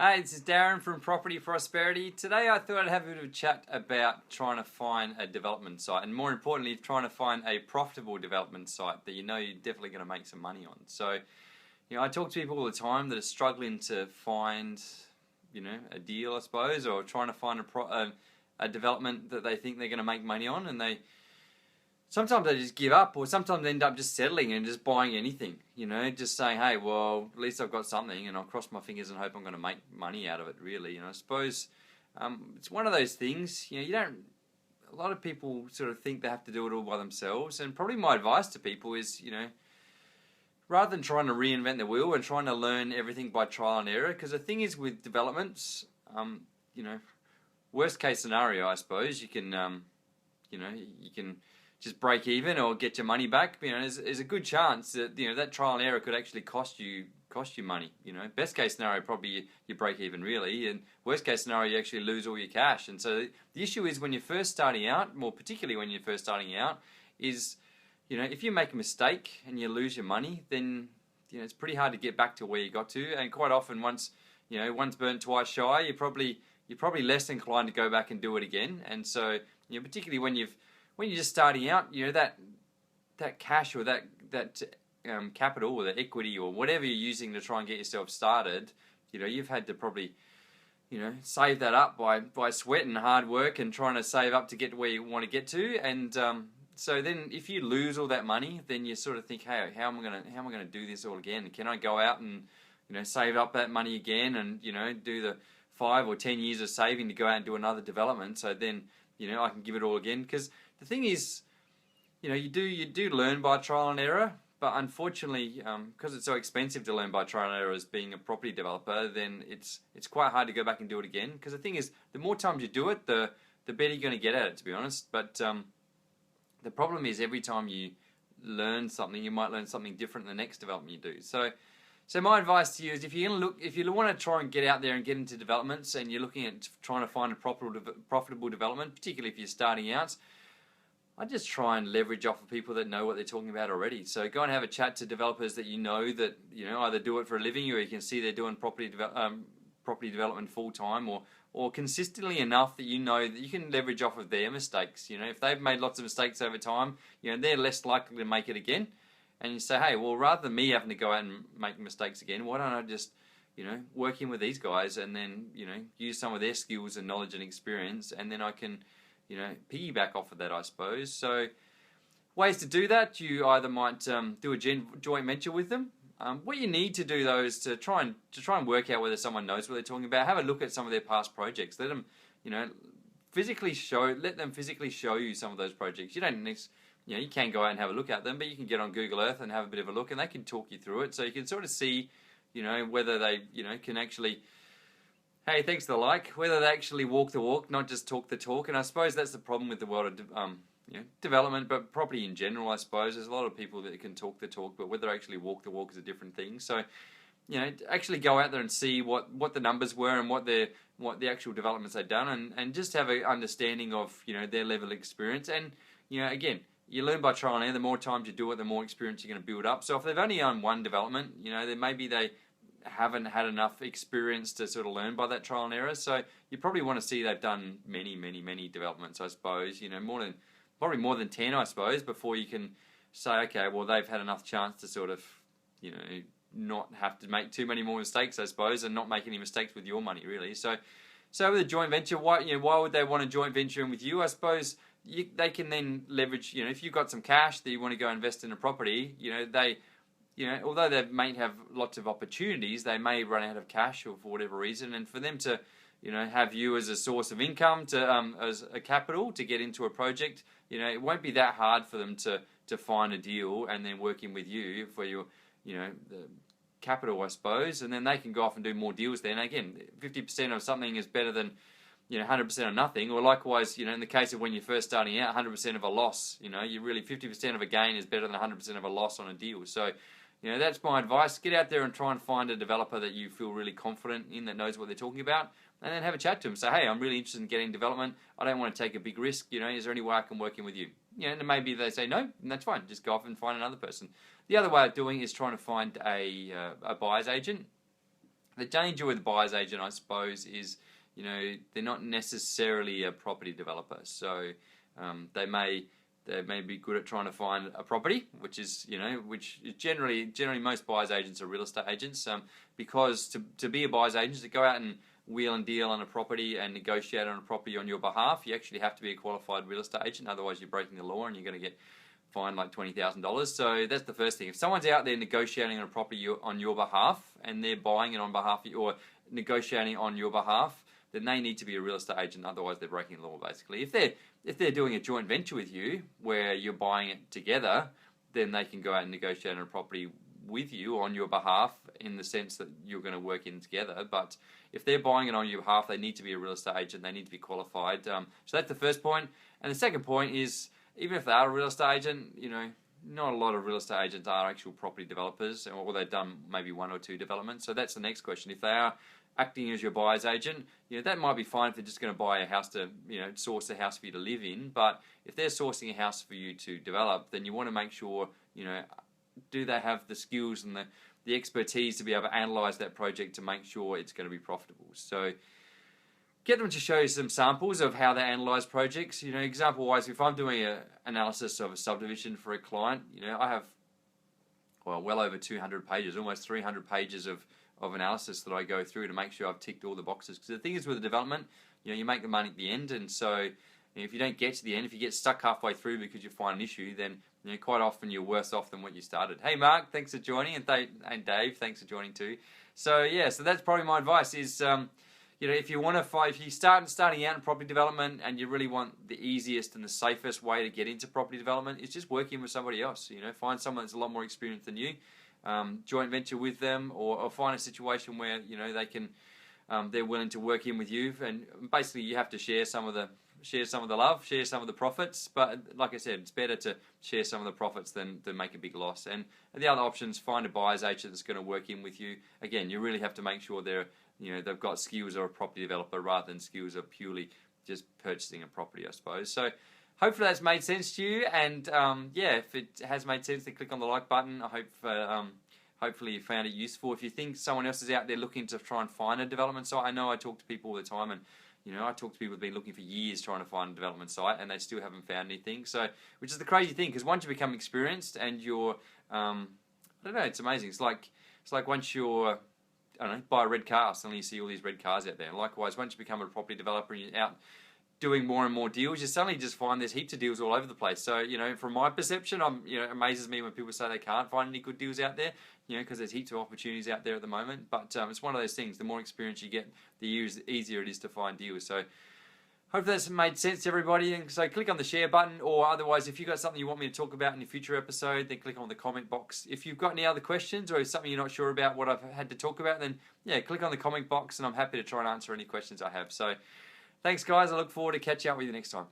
Hey, this is Darren from Property Prosperity. Today I thought I'd have a bit of a chat about trying to find a development site, and more importantly, trying to find a profitable development site that you know you're definitely going to make some money on. So, I talk to people all the time that are struggling to find, a deal, I suppose, or trying to find a development that they think they're going to make money on, and sometimes they just give up, or sometimes they end up just settling and just buying anything, just saying, hey, well, at least I've got something and I'll cross my fingers and hope I'm going to make money out of it, really. And I suppose it's one of those things, a lot of people sort of think they have to do it all by themselves. And probably my advice to people is, rather than trying to reinvent the wheel and trying to learn everything by trial and error, because the thing is with developments, worst case scenario, I suppose, you can just break even or get your money back. There's a good chance that that trial and error could actually cost you money. Best case scenario, probably you break even, really, and worst case scenario, you actually lose all your cash. And so the issue is when you're first starting out, more particularly when you're first starting out, is if you make a mistake and you lose your money, then it's pretty hard to get back to where you got to. And quite often, once burnt, twice shy, you're probably less inclined to go back and do it again. And so particularly when you're just starting out, that cash or that capital or the equity or whatever you're using to try and get yourself started, you've had to probably, save that up by sweat and hard work and trying to save up to get to where you want to get to. And so then if you lose all that money, then you sort of think, hey, how am I gonna do this all again? Can I go out and save up that money again and do the 5 or 10 years of saving to go out and do another development? So then I can give it all again. Because the thing is, you do learn by trial and error, but unfortunately, because it's so expensive to learn by trial and error as being a property developer, then it's quite hard to go back and do it again. Because the thing is, the more times you do it, the better you're going to get at it, to be honest. But the problem is every time you learn something, you might learn something different in the next development you do. So my advice to you is if you want to try and get out there and get into developments and you're looking at trying to find a profitable development, particularly if you're starting out, I just try and leverage off of people that know what they're talking about already. So go and have a chat to developers that that either do it for a living, or you can see they're doing property development full time, or consistently enough that that you can leverage off of their mistakes. If they've made lots of mistakes over time, they're less likely to make it again. And you say, hey, well, rather than me having to go out and make mistakes again, why don't I just work in with these guys and then use some of their skills and knowledge and experience, and then I can piggyback off of that, I suppose. So ways to do that, you either might do a joint venture with them. What you need to do though is to try and work out whether someone knows what they're talking about. Have a look at some of their past projects. Let them physically show you some of those projects. You don't you can go out and have a look at them, but you can get on Google Earth and have a bit of a look, and they can talk you through it, so you can sort of see whether they can actually, hey, thanks for the like, whether they actually walk the walk, not just talk the talk. And I suppose that's the problem with the world of development, but property in general. I suppose there's a lot of people that can talk the talk, but whether they actually walk the walk is a different thing. So actually go out there and see what the numbers were and what the actual developments they've done, and just have an understanding of their level of experience. And again, you learn by trial and error. The more times you do it, the more experience you're going to build up. So if they've only owned one development, then maybe they haven't had enough experience to sort of learn by that trial and error. So you probably want to see they've done many, many, many developments, I suppose. Probably more than 10, I suppose, before you can say, okay, well, they've had enough chance to sort of, not have to make too many more mistakes, I suppose, and not make any mistakes with your money, really. So with a joint venture, why would they want to joint venture in with you? I suppose they can then leverage, if you've got some cash that you want to go invest in a property, although they may have lots of opportunities, they may run out of cash or for whatever reason, and for them to, have you as a source of income as a capital to get into a project, it won't be that hard for them to find a deal and then working with you for your, the capital, I suppose, and then they can go off and do more deals. Then again, 50% of something is better than 100% of nothing, or likewise, in the case of when you're first starting out, 100% of a loss, you really 50% of a gain is better than 100% of a loss on a deal. So, that's my advice. Get out there and try and find a developer that you feel really confident in, that knows what they're talking about, and then have a chat to them. Say, hey, I'm really interested in getting development. I don't want to take a big risk. Is there any way I can work in with you? And maybe they say no, and that's fine. Just go off and find another person. The other way of doing it is trying to find a buyer's agent. The danger with a buyer's agent, I suppose, is, they're not necessarily a property developer. So they may be good at trying to find a property, which is generally most buyer's agents are real estate agents. Because to be a buyer's agent, to go out and wheel and deal on a property and negotiate on a property on your behalf, you actually have to be a qualified real estate agent. Otherwise, you're breaking the law and you're going to get fined like $20,000. So that's the first thing. If someone's out there negotiating on a property on your behalf and they're buying it on behalf of you, or negotiating on your behalf, then they need to be a real estate agent. Otherwise, they're breaking the law, basically. If they're doing a joint venture with you where you're buying it together, then they can go out and negotiate on a property with you on your behalf, in the sense that you're going to work in together. But if they're buying it on your behalf, they need to be a real estate agent. They need to be qualified. So that's the first point. And the second point is, even if they are a real estate agent, not a lot of real estate agents are actual property developers, or they've done maybe one or two developments. So that's the next question. If they are acting as your buyer's agent, that might be fine if they're just going to buy a house to, source a house for you to live in. But if they're sourcing a house for you to develop, then you want to make sure, do they have the skills and the expertise to be able to analyse that project to make sure it's going to be profitable. So get them to show you some samples of how they analyse projects. Example-wise, if I'm doing an analysis of a subdivision for a client, I have, well over 200 pages, almost 300 pages of analysis that I go through to make sure I've ticked all the boxes. Because the thing is with the development, you make the money at the end, and so if you don't get to the end, if you get stuck halfway through because you find an issue, then quite often you're worse off than what you started. Hey Mark, thanks for joining, and Dave, thanks for joining too. So so that's probably my advice is, if you want to if you starting out in property development and you really want the easiest and the safest way to get into property development, is just working with somebody else. Find someone that's a lot more experienced than you, joint venture with them, or find a situation where they can, they're willing to work in with you, and basically you have to share some of the love, share some of the profits. But like I said, it's better to share some of the profits than make a big loss. And the other options, find a buyer's agent that's going to work in with you. Again, you really have to make sure they've got skills of a property developer rather than skills of purely just purchasing a property, I suppose. So hopefully that's made sense to you. And if it has made sense, then click on the like button. I hope hopefully you found it useful. If you think someone else is out there looking to try and find a development site, I know I talk to people all the time, and I talk to people who've been looking for years trying to find a development site, and they still haven't found anything. So, which is the crazy thing, because once you become experienced and you're, I don't know, it's amazing. It's like once you're, I don't know, buy a red car, suddenly you see all these red cars out there. And likewise, once you become a property developer and you're out doing more and more deals, you suddenly just find there's heaps of deals all over the place. So, from my perception, it amazes me when people say they can't find any good deals out there, because there's heaps of opportunities out there at the moment. But it's one of those things, the more experience you get, the easier it is to find deals. So hope that's made sense to everybody. And so click on the share button, or otherwise, if you've got something you want me to talk about in a future episode, then click on the comment box. If you've got any other questions, or something you're not sure about what I've had to talk about, then click on the comment box, and I'm happy to try and answer any questions I have. So thanks guys, I look forward to catching up with you next time.